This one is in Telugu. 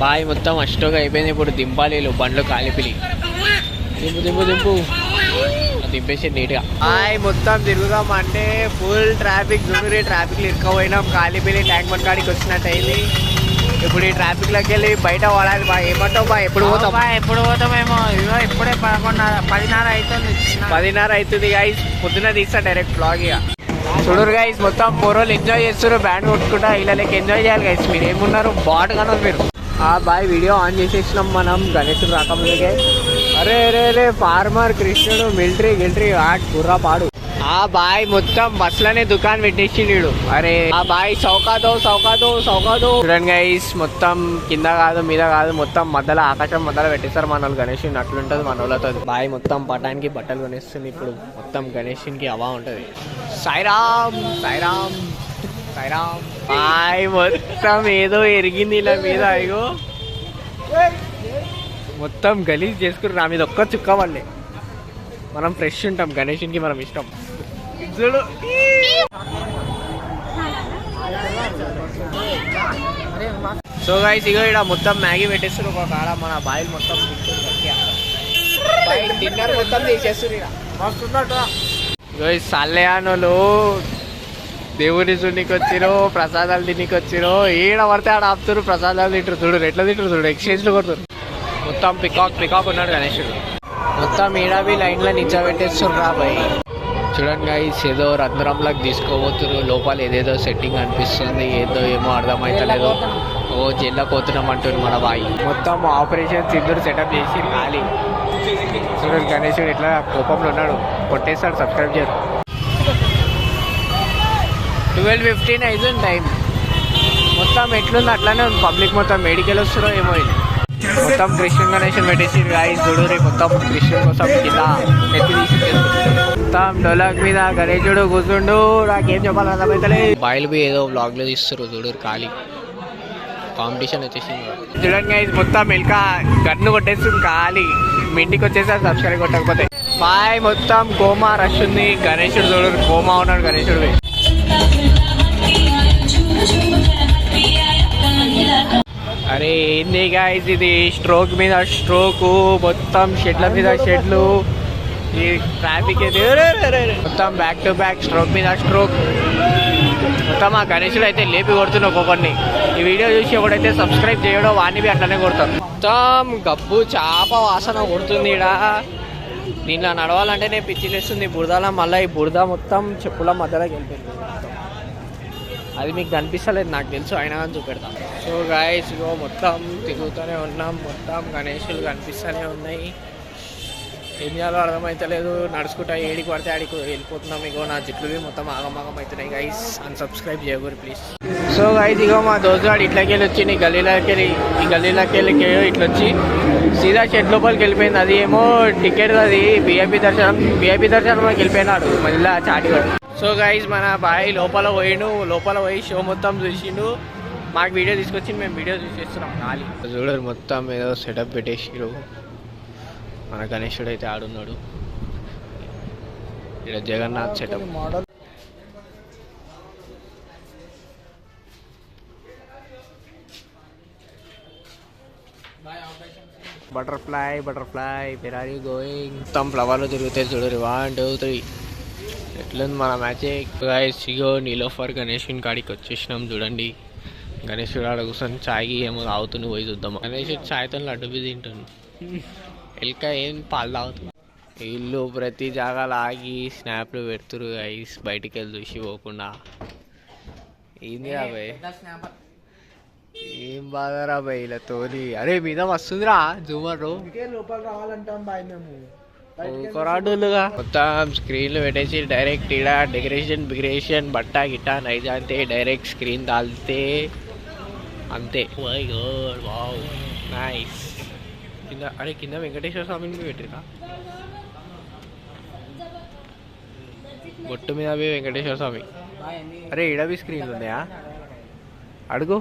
బాయ్ మొత్తం అష్టోగా అయిపోయింది. ఇప్పుడు దింపాలి బండ్లు కాలిపిలి. దింపు దింపు దింపు దింపేసి నీట్గా. బాయ్ మొత్తం తిరుగుదాం అంటే ఫుల్ ట్రాఫిక్. జునూరి ట్రాఫిక్లో ఇరుక్కుపోయినాం. కాలిపిలి ట్యాంక్ బండ్ కాడికి వచ్చినట్టు అయింది. ఇప్పుడు ఈ ట్రాఫిక్లోకి వెళ్ళి బయట పడాలి. బా ఏమంటావు బా? ఎప్పుడు పోతాం? ఎప్పుడు పోతామేమో. ఇప్పుడే 10:30 అవుతుంది. 10:30 అవుతుంది గైస్. పొద్దున తీస్తా డైరెక్ట్ బ్లాగ్. ఇక చూడరు గైస్ మొత్తం పోరోళ్ళు ఎంజాయ్ చేస్తారు. బ్యాండ్ కొట్టుకుంటా ఇళ్ళకి ఎంజాయ్ చేయాలి గైస్. మీరు ఏమున్నారు బాట్ కన్నారు మీరు. బాయ్ వీడియో ఆన్ చేసేసినాం మనం గణేశుడు రాకముందుకే. అరే అరే అరే ఫార్మర్ కృష్ణుడు మిలిటరీ గిల్టరీ ఆట్ కుర్రా పాడు. బాయ్ మొత్తం బస్సులోనే దుకాణం పెట్టేసిండు. అరే బాయ్ సౌకాదో సౌకాదో సౌకాదో. చూడండి గైస్ మొత్తం కింద కాదు మీద కాదు మొత్తం మధ్యలో ఆకాశం మధ్యలో పెట్టేస్తారు మన వాళ్ళు. గణేశుని అట్లుంటది మన వాళ్ళతో. బాయ్ మొత్తం పటానికి బట్టలు కొనేస్తుంది. ఇప్పుడు మొత్తం గణేశునికి అవా ఉంటది. సాయిరామ్ సాయిరామ్ సాయిరామ్. బాయ్ మొత్తం ఏదో ఎరిగింది ఇలా మీద. అయ్యో మొత్తం గలీజ్ చేసుకుని నా మీద ఒక్క చుక్క వాళ్ళే. మనం ఫ్రెష్ ఉంటాం. గణేశునికి మనం ఇష్టం. సో గైస్ ఇగో ఇక్కడ మొత్తం మ్యాగీ పెట్టేస్తారు ఒక కాడ. మన బాయిల్ మొత్తం డిన్నర్ మొత్తం తీసేస్తారు. ఇక సల్లయానులు దేవుని చూడనికి వచ్చిరో ప్రసాదాలు తినికి వచ్చిరో ఈడ పడితే ఆడ ఆపుతారు. ప్రసాదాలు తింటారు. చూడు ఎట్లా తింటారు. చూడు ఎక్స్చేంజ్లో కొడుతారు. మొత్తం పికాక్ ఉన్నాడు గణేశుడు. మొత్తం ఈడవి లైన్లో నిల్చోబెట్టేస్తారు రా బాయ్. చూడండి గైస్ ఏదో రంధ్రంలోకి తీసుకోబోతున్నారు. లోపల ఏదేదో సెట్టింగ్ అనిపిస్తుంది. ఏదో ఏమో అర్థమవుతలేదు. ఓ జైల్లో పోతున్నాం అంటారు మన బాయ్. మొత్తం ఆపరేషన్ సింధూర్ సెటప్ చేసి ఖాళీ. చూడండి గణేశుడు ఎట్లా కోపంలో ఉన్నాడు. కొట్టేస్తాడు. సబ్స్క్రైబ్ చేయరు. 12:15 అవుతుంది టైం. మొత్తం ఎట్లుంది అట్లానే ఉంది. పబ్లిక్ మొత్తం మెడికల్ వస్తారో ఏమో. మొత్తం కృష్ణుని గణేశుని పెట్టేసి గాయస్ చూడు. మొత్తం కృష్ణుని కోసం కింద ఎత్తి తీసి మొత్తం డోలాక్ మీద గణేశుడు కూర్చుండు. నాకేం చెప్పాలి అర్థమైతలే. బాయిల్ బి ఏదో బ్లాగ్ లో తీస్తారు చూడు. ఖాళీ కాంపిటీషన్ వచ్చేసింది. చూడండి గైస్ మొత్తం ఎల్క గన్ను కొట్టేస్తుంది ఖాళీ. మీ ఇంటికి వచ్చేసారి సబ్స్క్రైబ్ కొట్టకపోతే. బాయ్ మొత్తం కోమా రష్ ఉంది. గణేశుడు చూడు కోమా ఉన్నాడు గణేశుడు. అరే ఏంది గాయస్ ఇది స్ట్రోక్ మీద స్ట్రోక్. మొత్తం షెడ్ల మీద షెడ్లు. ఈ ట్రాఫిక్ అయితే మొత్తం బ్యాక్ టు బ్యాక్ స్ట్రోక్ మీద స్ట్రోక్. మొత్తం ఆ గణేశుడు అయితే లేపి కొడుతున్నావు ఒక్కొక్కరిని. ఈ వీడియో చూసి ఒకడైతే సబ్స్క్రైబ్ చేయడం వాడిని అట్లనే కొడతారు. మొత్తం గబ్బు చాప వాసన కొడుతుంది ఈడ. దీనిలో నడవాలంటేనే పిచ్చిలేస్తుంది. బురదలో మళ్ళీ ఈ బురద మొత్తం చెప్పుల మధ్యలోకి వెళ్ళిపోయింది. అది మీకు కనిపిస్తలేదు నాకు తెలుసు, అయినా కానీ చూపెడతాం. సో గాయస్ ఇగో మొత్తం తిరుగుతూనే ఉన్నాం. మొత్తం గణేశులు కనిపిస్తూనే ఉన్నాయి. ఏం చేయాలో అర్థమవుతలేదు. నడుచుకుంటా ఏడికి పడితే ఆడికి వెళ్ళిపోతున్నాం. ఇగో నా జుట్లువి మొత్తం ఆగమాగం అవుతున్నాయి గైస్. అన్సబ్స్క్రైబ్ చేయకూడదు ప్లీజ్. సో గైస్ ఇగో మా దోస్తుగాడు ఇట్లకి వెళ్ళి వచ్చి ఈ గల్లీలోకి వెళ్ళి ఇట్లా వచ్చి సీదా షెడ్ లోపలికి వెళ్ళిపోయింది. అది ఏమో టికెట్ అది విఐపి దర్శనంలోకి వెళ్ళిపోయినాడు మళ్ళీ చాటివాడు. సో గైస్ మన బాయ్ లోపల పోయి షో మొత్తం చూసిండు. మాకు వీడియో తీసుకొచ్చి మేము వీడియో చూసేస్తున్నాం ఖాళీ. చూడరు మొత్తం ఏదో సెటప్ పెట్టేసిరు. మన గణేశుడు అయితే ఆడున్నాడు. ఇక్కడ Jagannath setup. Butterfly where are you going. మొత్తం ఫ్లవర్లు తిరుగుతాయి చూడరు. 1 2 3 ఎట్లుంది మన మ్యాజిక్ గైస్. ఇగో నీలోఫర్ గణేశుని కాడికి వచ్చేసినాం. చూడండి గణేశుడు ఆడ కూర్చొని చాయ్కి ఏమో తాగుతుంది. పోయి చూద్దాం. గణేశుడు చాయ్తో లడ్డు బి తింటుంది. ఎల్క ఏం పాలు తాగుతుంది. వీళ్ళు ప్రతి జాగాలో ఆగి స్నాప్లు పెడుతురు గైస్. బయటికి వెళ్ళి చూసి పోకుండా. ఏంది రాబాయ్ ఏం బాగా రాబాయ్ ఇలా తోలి. అరే మీద వస్తుందిరా జూమర్ లోపల రావాలంటాం బాయ్ మేము. కొరాడులుగా మొత్తం స్క్రీన్లు పెట్టేసి డైరెక్ట్ ఇలా డెకరేషన్ బట్టా గిట్టా నైజా అంతే. డైరెక్ట్ స్క్రీన్ తాలితే అంతే. Wow nice. కింద అరే కింద వెంకటేశ్వర స్వామిని పెట్టిరా. బొట్టు మీద వెంకటేశ్వర స్వామి. అరే ఈడవి స్క్రీన్లు ఉన్నాయా అడుగు.